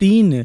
3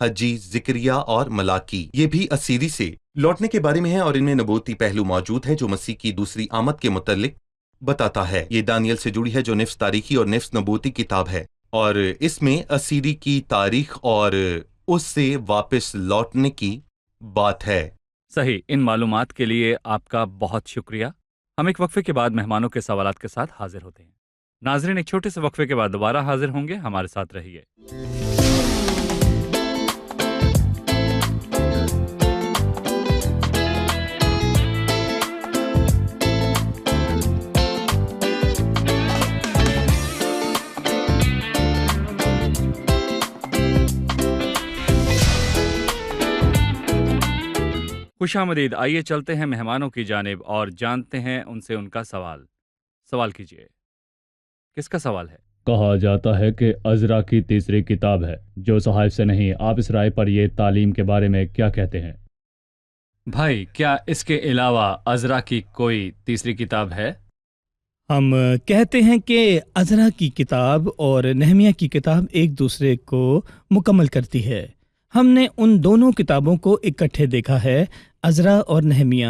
حجی، ذکریہ اور ملاکی یہ بھی اسیری سے لوٹنے کے بارے میں ہیں اور ان میں نبوتی پہلو موجود ہے جو مسیح کی دوسری آمد کے متعلق بتاتا ہے۔ یہ دانیل سے جڑی ہے جو نفس تاریخی اور نفس نبوتی کتاب ہے، اور اس میں اسیری کی تاریخ اور اس سے واپس لوٹنے کی بات ہے۔ صحیح، ان معلومات کے لیے آپ کا بہت شکریہ۔ ہم ایک وقفے کے بعد مہمانوں کے سوالات کے ساتھ حاضر ہوتے ہیں۔ ناظرین، ایک چھوٹے سے وقفے کے بعد دوبارہ حاضر ہوں گے، ہمارے ساتھ رہیے۔ خوش آمدید۔ آئیے چلتے ہیں مہمانوں کی جانب اور جانتے ہیں ان سے ان کا سوال کیجیے۔ کس کا سوال ہے؟ کہا جاتا ہے کہ عزرا کی تیسری کتاب ہے جو صحائف سے نہیں۔ آپ اس رائے پر یہ تعلیم کے بارے میں کیا کہتے ہیں؟ بھائی، کیا اس کے علاوہ عزرا کی کوئی تیسری کتاب ہے؟ ہم کہتے ہیں کہ عزرا کی کتاب اور نہمیہ کی کتاب ایک دوسرے کو مکمل کرتی ہے۔ ہم نے ان دونوں کتابوں کو اکٹھے دیکھا ہے۔ عزرا اور نہمیہ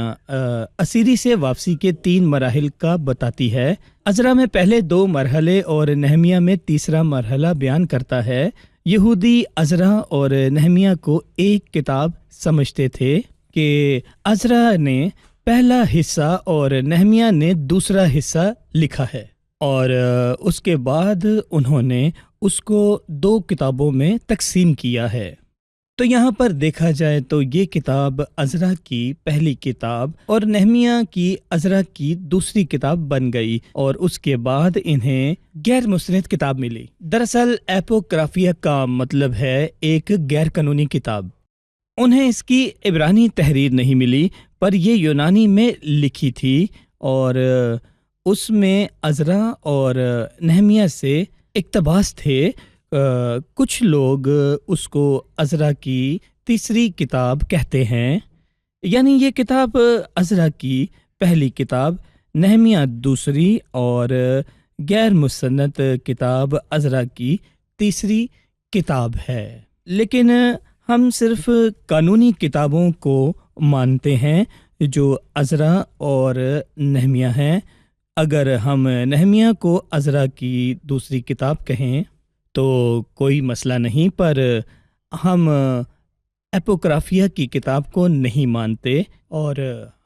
اسیری سے واپسی کے 3 مراحل کا بتاتی ہے۔ عزرا میں پہلے 2 مرحلے اور نہمیہ میں تیسرا مرحلہ بیان کرتا ہے۔ یہودی عزرا اور نہمیہ کو ایک کتاب سمجھتے تھے کہ عزرا نے پہلا حصہ اور نہمیہ نے دوسرا حصہ لکھا ہے، اور اس کے بعد انہوں نے اس کو 2 کتابوں میں تقسیم کیا ہے۔ تو یہاں پر دیکھا جائے تو یہ کتاب عزرا کی پہلی کتاب اور نہمیہ کی عزرا کی دوسری کتاب بن گئی، اور اس کے بعد انہیں غیر مستند کتاب ملی۔ دراصل ایپوکرافیا کا مطلب ہے ایک غیر قانونی کتاب۔ انہیں اس کی عبرانی تحریر نہیں ملی، پر یہ یونانی میں لکھی تھی، اور اس میں عزرا اور نہمیہ سے اقتباس تھے۔ کچھ لوگ اس کو عزرا کی تیسری کتاب کہتے ہیں، یعنی یہ کتاب عزرا کی پہلی کتاب، نہمیہ دوسری، اور غیر مستند کتاب عزرا کی تیسری کتاب ہے۔ لیکن ہم صرف قانونی کتابوں کو مانتے ہیں جو عزرا اور نہمیہ ہیں۔ اگر ہم نہمیہ کو عزرا کی دوسری کتاب کہیں تو کوئی مسئلہ نہیں، پر ہم ایپوکرافیا کی کتاب کو نہیں مانتے اور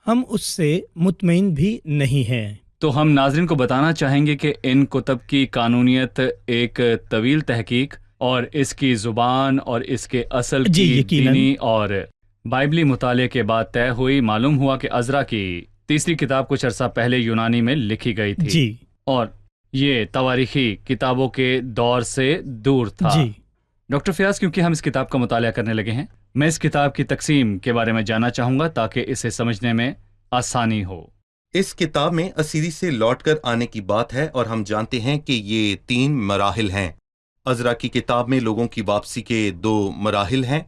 ہم اس سے مطمئن بھی نہیں ہیں۔ تو ہم ناظرین کو بتانا چاہیں گے کہ ان کتب کی قانونیت ایک طویل تحقیق اور اس کی زبان اور اس کے اصل کی دینی اور بائبلی مطالعے کے بعد طے ہوئی۔ معلوم ہوا کہ عزرا کی تیسری کتاب کچھ عرصہ پہلے یونانی میں لکھی گئی تھی، اور یہ تواریخی کتابوں کے دور سے دور تھا۔ ڈاکٹر فیاض، کیونکہ ہم اس کتاب کا مطالعہ کرنے لگے ہیں، میں اس کتاب کی تقسیم کے بارے میں جاننا چاہوں گا تاکہ اسے سمجھنے میں آسانی ہو۔ اس کتاب میں اسیری سے لوٹ کر آنے کی بات ہے، اور ہم جانتے ہیں کہ یہ 3 مراحل ہیں۔ عزرا کی کتاب میں لوگوں کی واپسی کے 2 مراحل ہیں۔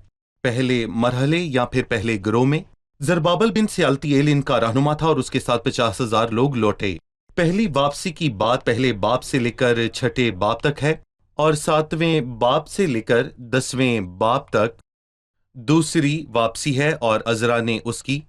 پہلے مرحلے یا پھر پہلے گروہ میں زربابل بن سیالتیل ان کا رہنما تھا، اور اس کے ساتھ 50,000 لوگ لوٹے۔ پہلی واپسی کی بات پہلے باب سے لے کر 6 باب تک ہے، اور 7ویں باب سے لے کر 10ویں باب تک دوسری واپسی ہے، اور عزرا نے اس کی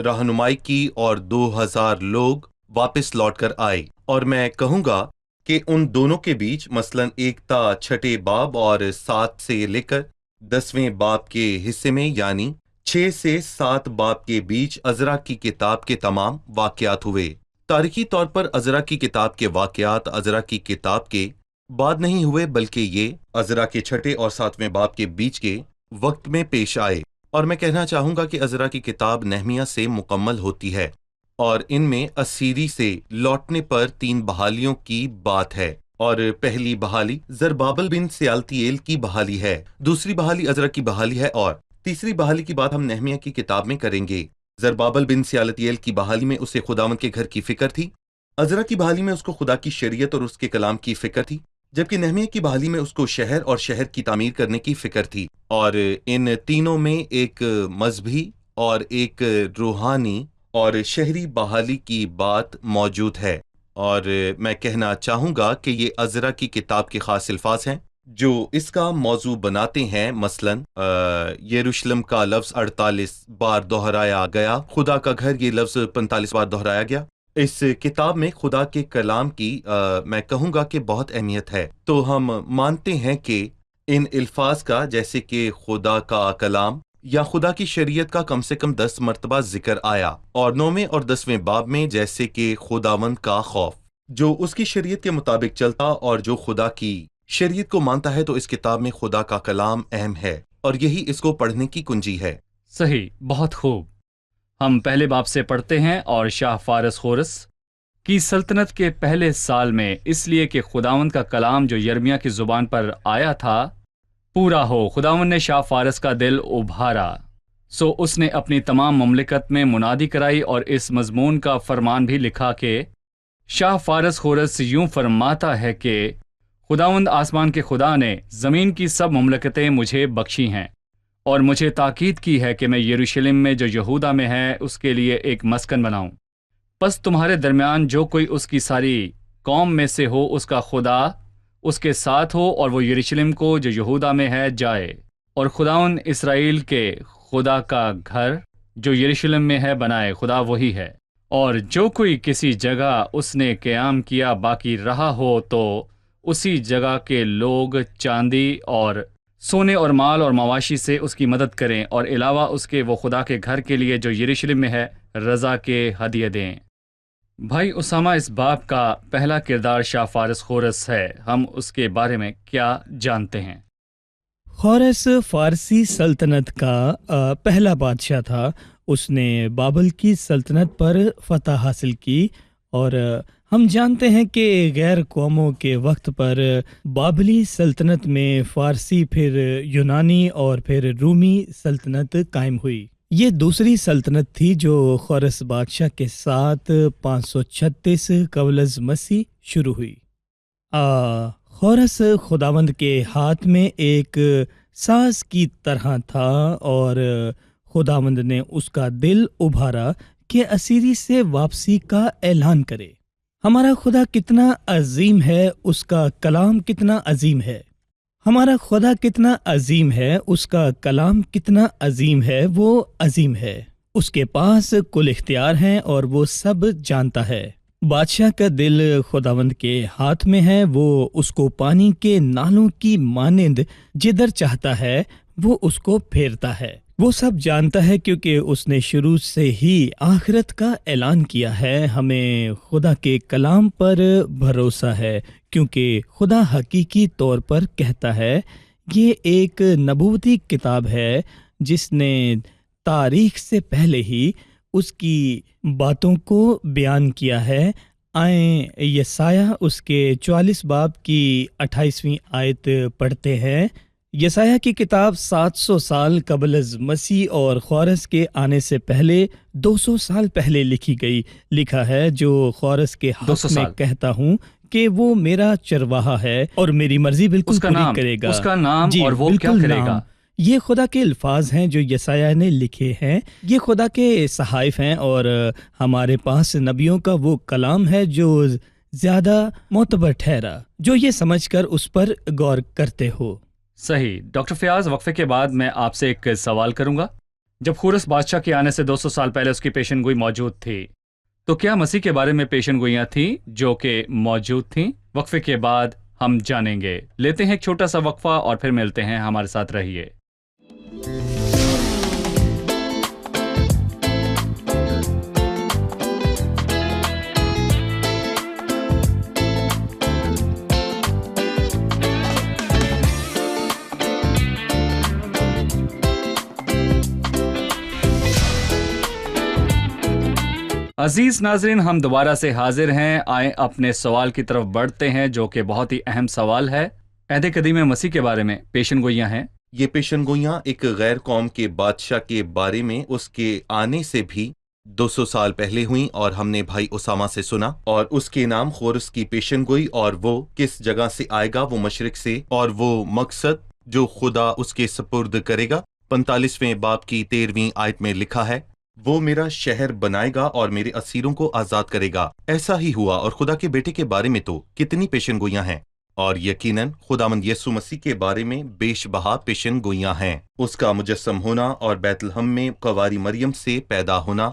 رہنمائی کی اور 2000 لوگ واپس لوٹ کر آئے۔ اور میں کہوں گا کہ ان دونوں کے بیچ مثلاً 1 تا 6 باب اور 7 سے لے کر 10ویں باب کے حصے میں، یعنی 6 سے 7 باب کے بیچ عزرا کی کتاب کے تمام واقعات ہوئے۔ تاریخی طور پر عزرا کی کتاب کے واقعات عزرا کی کتاب کے بعد نہیں ہوئے، بلکہ یہ عزرا کے 6 اور 7ویں باب کے بیچ کے وقت میں پیش آئے۔ اور میں کہنا چاہوں گا کہ عزرا کی کتاب نہمیہ سے مکمل ہوتی ہے، اور ان میں اسیری سے لوٹنے پر 3 بحالیوں کی بات ہے، اور پہلی بحالی زربابل بن سیالتیل کی بحالی ہے، دوسری بحالی عزرا کی بحالی ہے، اور تیسری بحالی کی بات ہم نہمیہ کی کتاب میں کریں گے۔ زربابل بن سیالتیل کی بحالی میں اسے خداوند کے گھر کی فکر تھی، عزرا کی بحالی میں اس کو خدا کی شریعت اور اس کے کلام کی فکر تھی، جبکہ نہمیہ کی بحالی میں اس کو شہر اور شہر کی تعمیر کرنے کی فکر تھی۔ اور ان تینوں میں ایک مذہبی اور ایک روحانی اور شہری بحالی کی بات موجود ہے، اور میں کہنا چاہوں گا کہ یہ عزرا کی کتاب کے خاص الفاظ ہیں۔ جو اس کا موضوع بناتے ہیں. مثلاً یروشلم کا لفظ 48 بار دہرایا گیا، خدا کا گھر یہ لفظ 45 بار دہرایا گیا. اس کتاب میں خدا کے کلام کی میں کہوں گا کہ بہت اہمیت ہے. تو ہم مانتے ہیں کہ ان الفاظ کا، جیسے کہ خدا کا کلام یا خدا کی شریعت کا کم سے کم 10 مرتبہ ذکر آیا، اور 9ویں اور 10ویں باب میں جیسے کہ خداوند کا خوف، جو اس کی شریعت کے مطابق چلتا اور جو خدا کی شریعت کو مانتا ہے، تو اس کتاب میں خدا کا کلام اہم ہے، اور یہی اس کو پڑھنے کی کنجی ہے. صحیح، بہت خوب. ہم پہلے باب سے پڑھتے ہیں. اور شاہ فارس خورس کی سلطنت کے پہلے سال میں، اس لیے کہ خداوند کا کلام جو یرمیہ کی زبان پر آیا تھا پورا ہو، خداوند نے شاہ فارس کا دل ابھارا. سو اس نے اپنی تمام مملکت میں منادی کرائی اور اس مضمون کا فرمان بھی لکھا کہ شاہ فارس خورس یوں فرماتا ہے کہ خداوند آسمان کے خدا نے زمین کی سب مملکتیں مجھے بخشی ہیں، اور مجھے تاکید کی ہے کہ میں یروشلم میں جو یہودا میں ہے اس کے لیے ایک مسکن بناؤں. پس تمہارے درمیان جو کوئی اس کی ساری قوم میں سے ہو، اس کا خدا اس کے ساتھ ہو، اور وہ یروشلم کو جو یہودا میں ہے جائے، اور خداوند اسرائیل کے خدا کا گھر جو یروشلم میں ہے بنائے. خدا وہی ہے. اور جو کوئی کسی جگہ اس نے قیام کیا باقی رہا ہو، تو اسی جگہ کے لوگ چاندی اور سونے اور مال اور مواشی سے اس کی مدد کریں، اور علاوہ اس کے وہ خدا کے گھر کے لیے جو یروشلم میں ہے رضا کے ہدیے دیں. بھائی اسامہ، اس باب کا پہلا کردار شاہ فارس خورس ہے. ہم اس کے بارے میں کیا جانتے ہیں؟ خورس فارسی سلطنت کا پہلا بادشاہ تھا. اس نے بابل کی سلطنت پر فتح حاصل کی، اور ہم جانتے ہیں کہ غیر قوموں کے وقت پر بابلی سلطنت میں فارسی، پھر یونانی اور پھر رومی سلطنت قائم ہوئی. یہ دوسری سلطنت تھی جو خورس بادشاہ کے ساتھ 536 قبل از مسیح شروع ہوئی. خورس خداوند کے ہاتھ میں ایک ساز کی طرح تھا، اور خداوند نے اس کا دل ابھارا کہ اسیری سے واپسی کا اعلان کرے. ہمارا خدا کتنا عظیم ہے، اس کا کلام کتنا عظیم ہے. ہمارا خدا کتنا عظیم ہے، اس کا کلام کتنا عظیم ہے. وہ عظیم ہے، اس کے پاس کل اختیار ہیں، اور وہ سب جانتا ہے. بادشاہ کا دل خداوند کے ہاتھ میں ہے. وہ اس کو پانی کے نالوں کی مانند جدھر چاہتا ہے وہ اس کو پھیرتا ہے. وہ سب جانتا ہے، کیونکہ اس نے شروع سے ہی آخرت کا اعلان کیا ہے. ہمیں خدا کے کلام پر بھروسہ ہے، کیونکہ خدا حقیقی طور پر کہتا ہے. یہ ایک نبوتی کتاب ہے جس نے تاریخ سے پہلے ہی اس کی باتوں کو بیان کیا ہے. آئیں یسایہ اس کے 44 باب کی 28ویں آیت پڑھتے ہیں. یسایہ کی کتاب 700 سال قبل از مسیح اور خورس کے آنے سے پہلے 200 سال پہلے لکھی گئی. لکھا ہے، جو خورس کے حق میں کہتا ہوں کہ وہ میرا چرواہا ہے اور میری مرضی بالکل پوری کرے گا. اس کا نام جی، اور وہ کیا کرے گا. یہ خدا کے الفاظ ہیں جو یسایہ نے لکھے ہیں. یہ خدا کے صحائف ہیں، اور ہمارے پاس نبیوں کا وہ کلام ہے جو زیادہ معتبر ٹھہرا، جو یہ سمجھ کر اس پر غور کرتے ہو. صحیح. ڈاکٹر فیاض، وقفے کے بعد میں آپ سے ایک سوال کروں گا. جب خورس بادشاہ کے آنے سے 200 سال پہلے اس کی پیشن گوئی موجود تھی، تو کیا مسیح کے بارے میں پیشن گوئیاں تھیں جو کہ موجود تھیں؟ وقفے کے بعد ہم جانیں گے. لیتے ہیں ایک چھوٹا سا وقفہ اور پھر ملتے ہیں. ہمارے ساتھ رہیے. عزیز ناظرین، ہم دوبارہ سے حاضر ہیں. آئیں اپنے سوال کی طرف بڑھتے ہیں، جو کہ بہت ہی اہم سوال ہے. عہد قدیم مسیح کے بارے میں پیشن گوئیاں ہیں. یہ پیشن گوئیاں ایک غیر قوم کے بادشاہ کے بارے میں اس کے آنے سے بھی 200 سال پہلے ہوئیں، اور ہم نے بھائی اسامہ سے سنا، اور اس کے نام خورس کی پیشن گوئی، اور وہ کس جگہ سے آئے گا، وہ مشرق سے، اور وہ مقصد جو خدا اس کے سپرد کرے گا 45ویں باب کی 13ویں آیت میں لکھا ہے، وہ میرا شہر بنائے گا اور میرے اسیروں کو آزاد کرے گا. ایسا ہی ہوا. اور خدا کے بیٹے کے بارے میں تو کتنی پیشن گوئیاں ہیں. اور یقیناً خداوند یسوع مسیح کے بارے میں بیش بہا پیشن گوئیاں ہیں۔ اس کا مجسم ہونا اور بیت لحم میں کنواری مریم سے پیدا ہونا،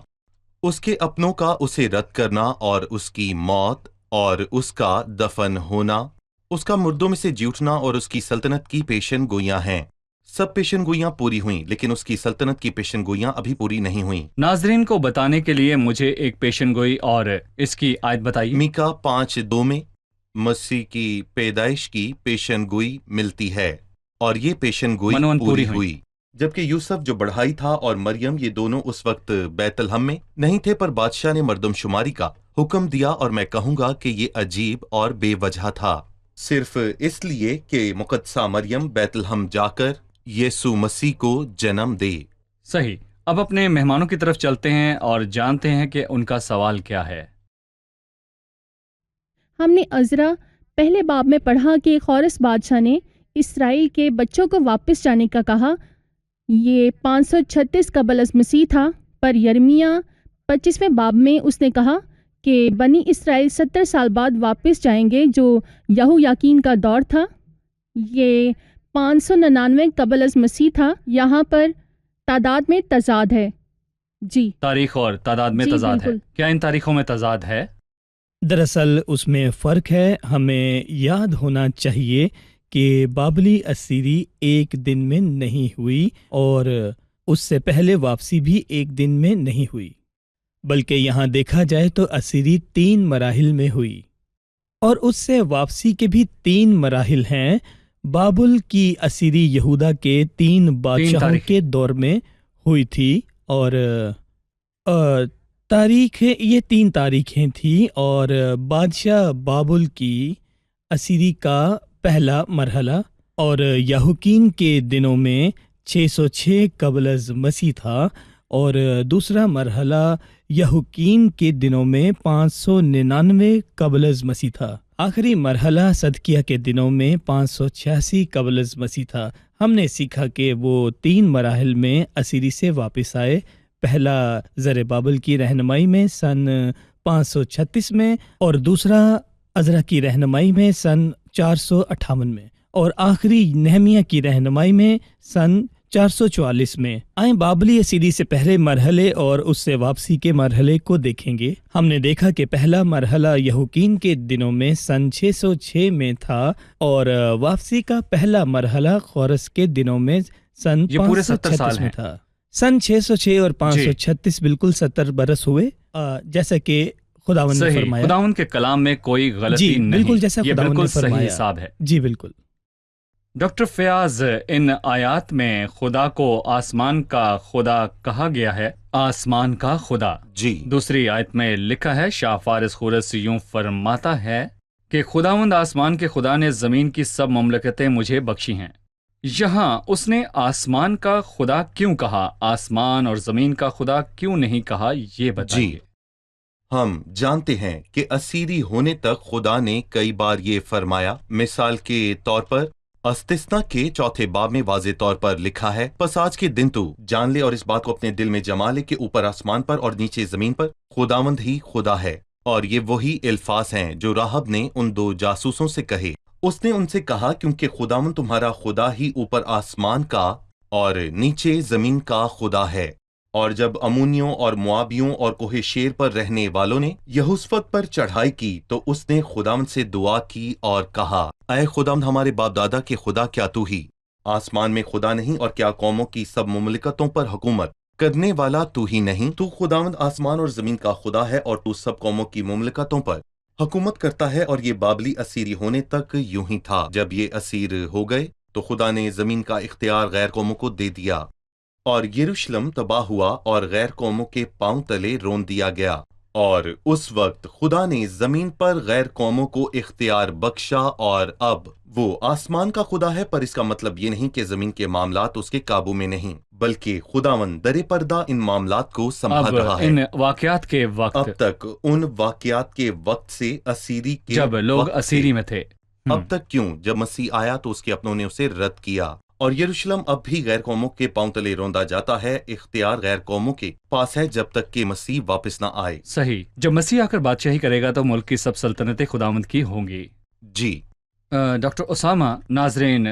اس کے اپنوں کا اسے رد کرنا اور اس کی موت اور اس کا دفن ہونا، اس کا مردوں میں سے جی اٹھنا اور اس کی سلطنت کی پیشن گوئیاں ہیں۔ سب پیشن گوئیاں پوری ہوئیں، لیکن اس کی سلطنت کی پیشن گوئیاں ابھی پوری نہیں ہوئیں۔ ناظرین کو بتانے کے لیے مجھے ایک پیشن گوئی اور اس کی آیت بتائیے۔ میکا 5:2 میں مسیح کی پیدائش کی پیشن گوئی ملتی ہے، اور یہ پیشن گوئی منون پوری ہوئی۔ ہوئی۔ جبکہ یوسف جو بڑھائی تھا اور مریم یہ دونوں اس وقت بیت لحم میں نہیں تھے، پر بادشاہ نے مردم شماری کا حکم دیا، اور میں کہوں گا کہ یہ عجیب اور بے وجہ تھا، صرف اس لیے کہ مقدسہ مریم بیت لحم جا کر یسوع مسیح کو جنم دے۔ صحیح، اب اپنے مہمانوں کی طرف چلتے ہیں اور جانتے ہیں کہ ان کا سوال کیا ہے۔ ہم نے عزرا پہلے باب میں پڑھا کہ خورس بادشاہ نے اسرائیل کے بچوں کو واپس جانے کا کہا۔ یہ 536 قبل از مسیح تھا، پر یرمیہ 25ویں باب میں اس نے کہا کہ بنی اسرائیل 70 سال بعد واپس جائیں گے، جو یہویاکین کا دور تھا۔ یہ 599 قبل از مسیح تھا۔ یہاں پر تعداد میں تضاد ہے۔ جی، تاریخ اور تعداد میں جی، تضاد ہے۔ بالکل۔ کیا ان تاریخوں میں تضاد ہے؟ دراصل اس میں فرق ہے۔ ہمیں یاد ہونا چاہیے کہ بابلی اسیری ایک دن میں نہیں ہوئی، اور اس سے پہلے واپسی بھی ایک دن میں نہیں ہوئی، بلکہ یہاں دیکھا جائے تو اسیری 3 مراحل میں ہوئی، اور اس سے واپسی کے بھی 3 مراحل ہیں۔ بابل کی اسیری یہودا کے 3 بادشاہوں تاریخیں کے دور میں ہوئی تھی، اور تاریخ یہ 3 تاریخیں تھیں، اور بادشاہ بابل کی اسیری کا پہلا مرحلہ اور یہوکین کے دنوں میں 606 قبل از مسیح تھا، اور دوسرا مرحلہ یہوکین کے دنوں میں 599 قبل از مسیح تھا۔ آخری مرحلہ صدقیہ کے دنوں میں 586 قبل از مسیح تھا۔ ہم نے سیکھا کہ وہ 3 مراحل میں اسیری سے واپس آئے۔ پہلا زربابل کی رہنمائی میں سن 536 میں، اور دوسرا عزرا کی رہنمائی میں سن 458 میں، اور آخری نہمیہ کی رہنمائی میں سن 444 میں۔ آئیں بابلی اسیری سے پہلے مرحلے اور اس سے واپسی کے مرحلے کو دیکھیں گے۔ ہم نے دیکھا کہ پہلا مرحلہ یہوکین کے دنوں میں سن 606 میں تھا، اور واپسی کا پہلا مرحلہ خورس کے دنوں میں سن یہ پورے 70 سال 536 میں ہیں۔ تھا۔ سن 606 اور 536 بالکل 70 برس ہوئے، جیسا کہ خداوند نے صحیح، فرمایا۔ خداوند کے کلام میں کوئی غلطی جی، نہیں، بالکل جیسا یہ خداوند بالکل نے صحیح فرمایا۔ حساب ہے۔ جی بالکل۔ ڈاکٹر فیاض، ان آیات میں خدا کو آسمان کا خدا کہا گیا ہے، آسمان کا خدا۔ جی، دوسری آیت میں لکھا ہے، شاہ فارس خورس یوں فرماتا ہے کہ خداوند آسمان کے خدا نے زمین کی سب مملکتیں مجھے بخشی ہیں۔ یہاں اس نے آسمان کا خدا کیوں کہا؟ آسمان اور زمین کا خدا کیوں نہیں کہا؟ یہ بتائیے۔ جی، ہم جانتے ہیں کہ اسیری ہونے تک خدا نے کئی بار یہ فرمایا۔ مثال کے طور پر استثنا کے 4 باب میں واضح طور پر لکھا ہے، پس آج کے دن تو جان لے اور اس بات کو اپنے دل میں جما لے کہ اوپر آسمان پر اور نیچے زمین پر خداوند ہی خدا ہے۔ اور یہ وہی الفاظ ہیں جو راہب نے ان 2 جاسوسوں سے کہے۔ اس نے ان سے کہا، کیونکہ خداوند تمہارا خدا ہی اوپر آسمان کا اور نیچے زمین کا خدا ہے۔ اور جب امونیوں اور موابیوں اور کوہ شیر پر رہنے والوں نے یہوسفت پر چڑھائی کی تو اس نے خداوند سے دعا کی اور کہا، اے خداوند ہمارے باپ دادا کے خدا، کیا تو ہی آسمان میں خدا نہیں، اور کیا قوموں کی سب مملکتوں پر حکومت کرنے والا تو ہی نہیں؟ تو خداوند آسمان اور زمین کا خدا ہے، اور تو سب قوموں کی مملکتوں پر حکومت کرتا ہے۔ اور یہ بابلی اسیری ہونے تک یوں ہی تھا۔ جب یہ اسیر ہو گئے تو خدا نے زمین کا اختیار غیر قوموں کو دے دیا، اور یروشلم تباہ ہوا اور غیر قوموں کے پاؤں تلے رون دیا گیا۔ اور اس وقت خدا نے زمین پر غیر قوموں کو اختیار بخشا، اور اب وہ آسمان کا خدا ہے، پر اس کا مطلب یہ نہیں کہ زمین کے معاملات اس کے قابو میں نہیں، بلکہ خداوند در پردہ ان معاملات کو سنبھال رہا ہے۔ ان واقعات کے اب وقت تک ان واقعات کے وقت سے اسیری کے جب لوگ وقت سے اسیری میں تھے، اب تک کیوں جب مسیح آیا تو اس کے اپنوں نے اسے رد کیا، اور یروشلم اب بھی غیر قوموں کے پاؤں تلے روندا جاتا ہے۔ اختیار غیر قوموں کے پاس ہے جب تک کہ مسیح واپس نہ آئے۔ صحیح، جب مسیح آ کر بادشاہی کرے گا تو ملک کی سب سلطنتیں خداوند کی ہوں گی۔ جی، ڈاکٹر اسامہ، ناظرین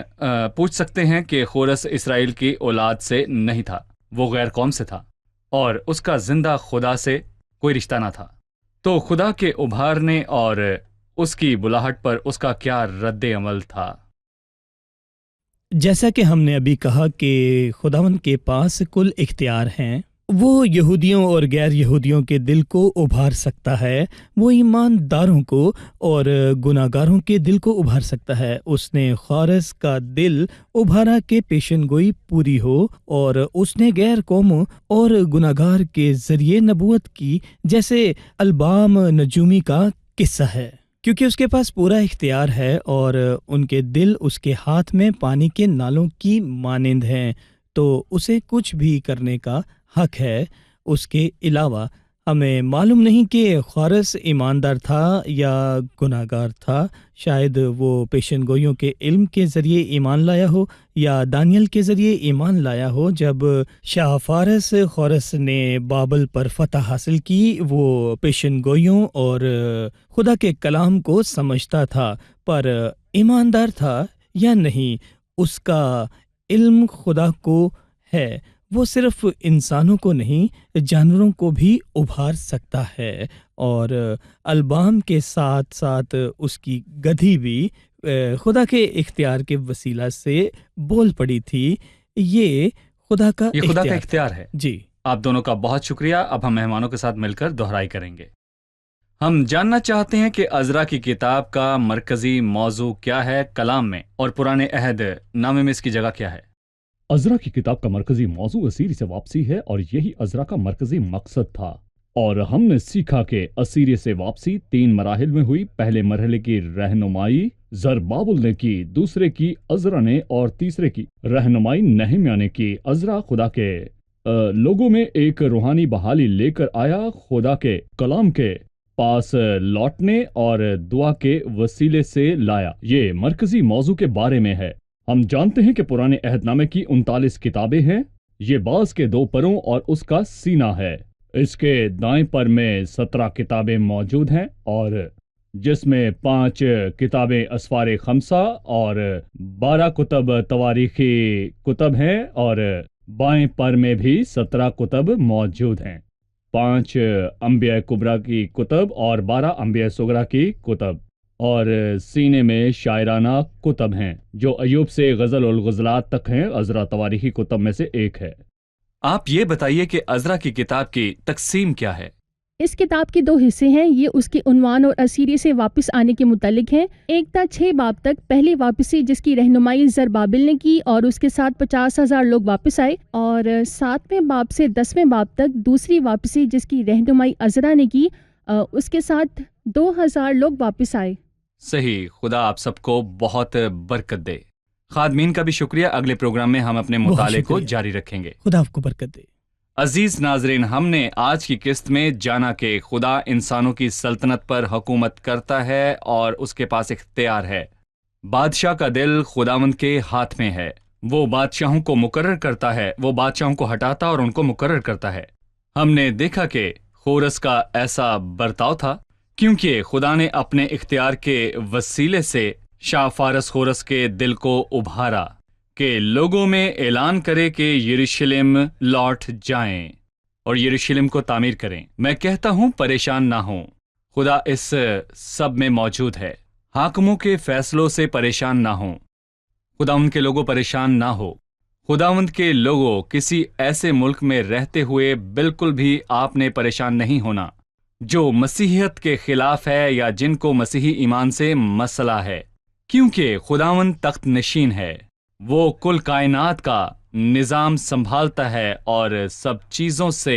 پوچھ سکتے ہیں کہ خورس اسرائیل کی اولاد سے نہیں تھا، وہ غیر قوم سے تھا اور اس کا زندہ خدا سے کوئی رشتہ نہ تھا، تو خدا کے ابھارنے اور اس کی بلاہٹ پر اس کا کیا رد عمل تھا؟ جیسا کہ ہم نے ابھی کہا کہ خداوند کے پاس کل اختیار ہیں، وہ یہودیوں اور غیر یہودیوں کے دل کو ابھار سکتا ہے، وہ ایمانداروں کو اور گناہ گاروں کے دل کو ابھار سکتا ہے۔ اس نے خورس کا دل ابھارا کہ پیشن گوئی پوری ہو، اور اس نے غیر قوموں اور گناہ گار کے ذریعے نبوت کی، جیسے البام نجومی کا قصہ ہے، کیونکہ اس کے پاس پورا اختیار ہے اور ان کے دل اس کے ہاتھ میں پانی کے نالوں کی مانند ہیں، تو اسے کچھ بھی کرنے کا حق ہے۔ اس کے علاوہ ہمیں معلوم نہیں کہ خورس ایماندار تھا یا گناہ گار تھا، شاید وہ پیشن گوئیوں کے علم کے ذریعے ایمان لایا ہو یا دانیل کے ذریعے ایمان لایا ہو۔ جب شاہ فارس خورس نے بابل پر فتح حاصل کی، وہ پیشن گوئیوں اور خدا کے کلام کو سمجھتا تھا، پر ایماندار تھا یا نہیں، اس کا علم خدا کو ہے۔ وہ صرف انسانوں کو نہیں، جانوروں کو بھی ابھار سکتا ہے، اور البام کے ساتھ ساتھ اس کی گدھی بھی خدا کے اختیار کے وسیلہ سے بول پڑی تھی۔ یہ خدا کا اختیار ہے۔ جی، آپ دونوں کا بہت شکریہ۔ اب ہم مہمانوں کے ساتھ مل کر دہرائی کریں گے۔ ہم جاننا چاہتے ہیں کہ عزرا کی کتاب کا مرکزی موضوع کیا ہے کلام میں، اور پرانے عہد نامے میں اس کی جگہ کیا ہے؟ عزرا کی کتاب کا مرکزی موضوع اسیری سے واپسی ہے، اور یہی عزرا کا مرکزی مقصد تھا۔ اور ہم نے سیکھا کہ اسیری سے واپسی 3 مراحل میں ہوئی۔ پہلے مرحلے کی رہنمائی زربابل نے کی، دوسرے کی عزرا نے، اور تیسرے کی رہنمائی نہمیہ نے کی۔ عزرا خدا کے لوگوں میں ایک روحانی بحالی لے کر آیا، خدا کے کلام کے پاس لوٹنے اور دعا کے وسیلے سے لایا۔ یہ مرکزی موضوع کے بارے میں ہے۔ ہم جانتے ہیں کہ پرانے عہد نامے کی 39 کتابیں ہیں۔ یہ باز کے 2 پروں اور اس کا سینہ ہے۔ اس کے دائیں پر میں 17 کتابیں موجود ہیں، اور جس میں 5 کتابیں اسفار خمسہ اور 12 کتب تواریخی کتب ہیں، اور بائیں پر میں بھی 17 کتب موجود ہیں، 5 انبیاء کبریٰ کی کتب اور 12 انبیاء صغریٰ کی کتب، اور سینے میں شاعرانہ کتب ہیں جو ایوب سے غزل الغزلات تک ہیں۔ عزرا تواریخی کتب میں سے ایک ہے۔ آپ یہ بتائیے کہ عزرا کی کتاب کی تقسیم کیا ہے؟ اس کتاب کے 2 حصے ہیں۔ یہ اس کے عنوان اور اسیری سے واپس آنے کے متعلق ہیں۔ 1 تا 6 باب تک پہلی واپسی، جس کی رہنمائی زربابل نے کی، اور اس کے ساتھ 50,000 لوگ واپس آئے، اور 7ویں باب سے 10ویں باب تک دوسری واپسی، جس کی رہنمائی عزرا نے کی، اس کے ساتھ 2,000 لوگ واپس آئے۔ صحیح، خدا آپ سب کو بہت برکت دے۔ خادمین کا بھی شکریہ۔ اگلے پروگرام میں ہم اپنے مطالعے کو جاری رکھیں گے۔ خدا آپ کو برکت دے۔ عزیز ناظرین، ہم نے آج کی قسط میں جانا کہ خدا انسانوں کی سلطنت پر حکومت کرتا ہے اور اس کے پاس اختیار ہے۔ بادشاہ کا دل خداوند کے ہاتھ میں ہے۔ وہ بادشاہوں کو مقرر کرتا ہے، وہ بادشاہوں کو ہٹاتا اور ان کو مقرر کرتا ہے۔ ہم نے دیکھا کہ خورس کا ایسا برتاؤ تھا کیونکہ خدا نے اپنے اختیار کے وسیلے سے شاہ فارس خورس کے دل کو ابھارا کہ لوگوں میں اعلان کرے کہ یروشلم لوٹ جائیں اور یروشلم کو تعمیر کریں۔ میں کہتا ہوں پریشان نہ ہوں، خدا اس سب میں موجود ہے۔ حاکموں کے فیصلوں سے پریشان نہ ہوں، خداوند کے لوگوں پریشان نہ ہو۔ خداوند کے لوگوں، کسی ایسے ملک میں رہتے ہوئے بالکل بھی آپ نے پریشان نہیں ہونا جو مسیحیت کے خلاف ہے یا جن کو مسیحی ایمان سے مسئلہ ہے، کیونکہ خداوند تخت نشین ہے۔ وہ کل کائنات کا نظام سنبھالتا ہے اور سب چیزوں سے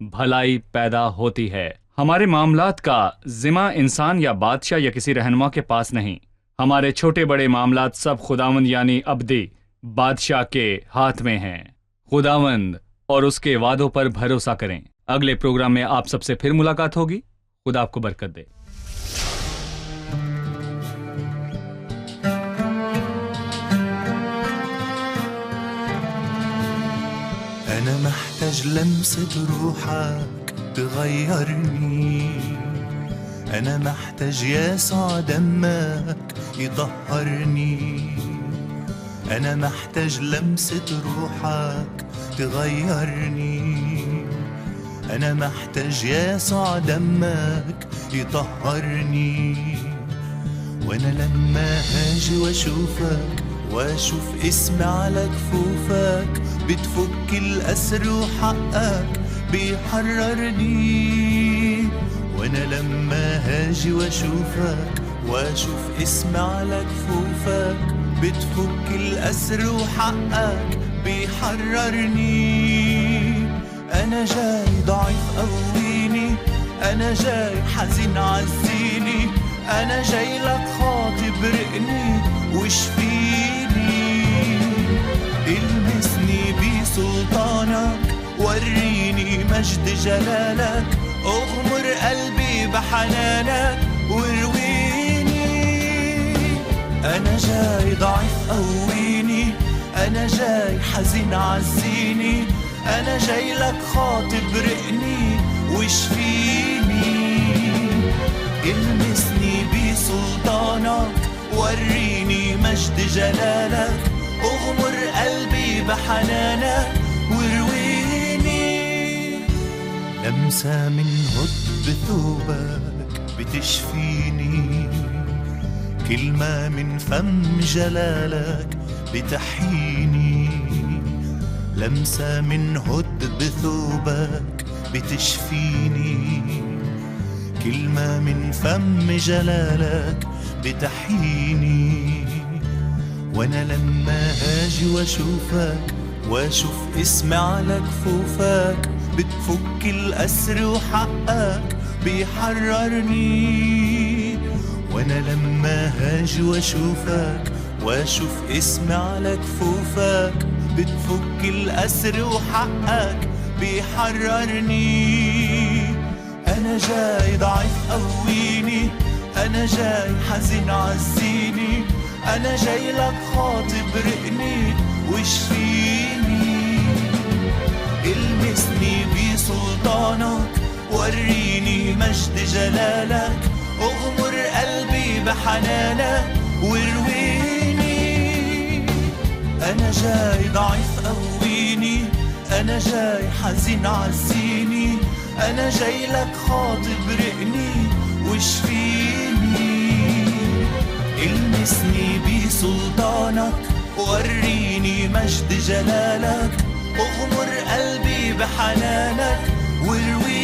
بھلائی پیدا ہوتی ہے۔ ہمارے معاملات کا ذمہ انسان یا بادشاہ یا کسی رہنما کے پاس نہیں۔ ہمارے چھوٹے بڑے معاملات سب خداوند یعنی ابدی بادشاہ کے ہاتھ میں ہیں۔ خداوند اور اس کے وعدوں پر بھروسہ کریں۔ اگلے پروگرام میں آپ سب سے پھر ملاقات ہوگی۔ خدا آپ کو برکت دے۔ أنا محتاج لمسة روحك تغيرني، أنا محتاج يسوع دمك يطهرني، أنا محتاج لمسة روحك تغيرني، أنا محتاج يسوع دمك يطهرني. وأنا لما هاجي وأشوفك وأشوف اسمي على كفوفك بتفك الأسر وحقك بيحررني. وأنا لما هاجي وأشوفك وأشوف اسمي على كفوفك بتفك الأسر وحقك بيحررني. أنا جاي ضعيف قويني، أنا جاي حزين عزيني، أنا جاي لك خاطي برقني وشفيني. المسني بسلطانك وريني مجد جلالك، اغمر قلبي بحنانك ورويني. أنا جاي ضعيف قويني، أنا جاي حزين عزيني، أنا جاي لك خاطي برقني وشفيني. المسني بسلطانك وريني مجد جلالك، اغمر قلبي بحنانك ورويني. لمسة من هد ثوبك بتشفيني، كلمة من فم جلالك بتحييني. لمسة من هد بثوبك بتشفيني، كلمة من فم جلالك بتحييني. وانا لما هاجي واشوفك واشوف اسمي على كفوفك بتفك الأسر وحقك بيحررني. وانا لما هاجي واشوفك واشوف اسمي على كفوفك بتفك الأسر وحقك بيحررني. أنا جاي ضعيف قويني، أنا جاي حزين عزيني، أنا جاي لك خاطي برقني وشفيني. المسني بسلطانك وريني مجد جلالك، اغمر قلبي بحنانك ورويني. أنا جاي ضعيف قويني، أنا جاي حزين عزيني، أنا جاي لك خاطي برقني وشفيني. المسني بسلطانك وريني مجد جلالك، اغمر قلبي بحنانك ورويني.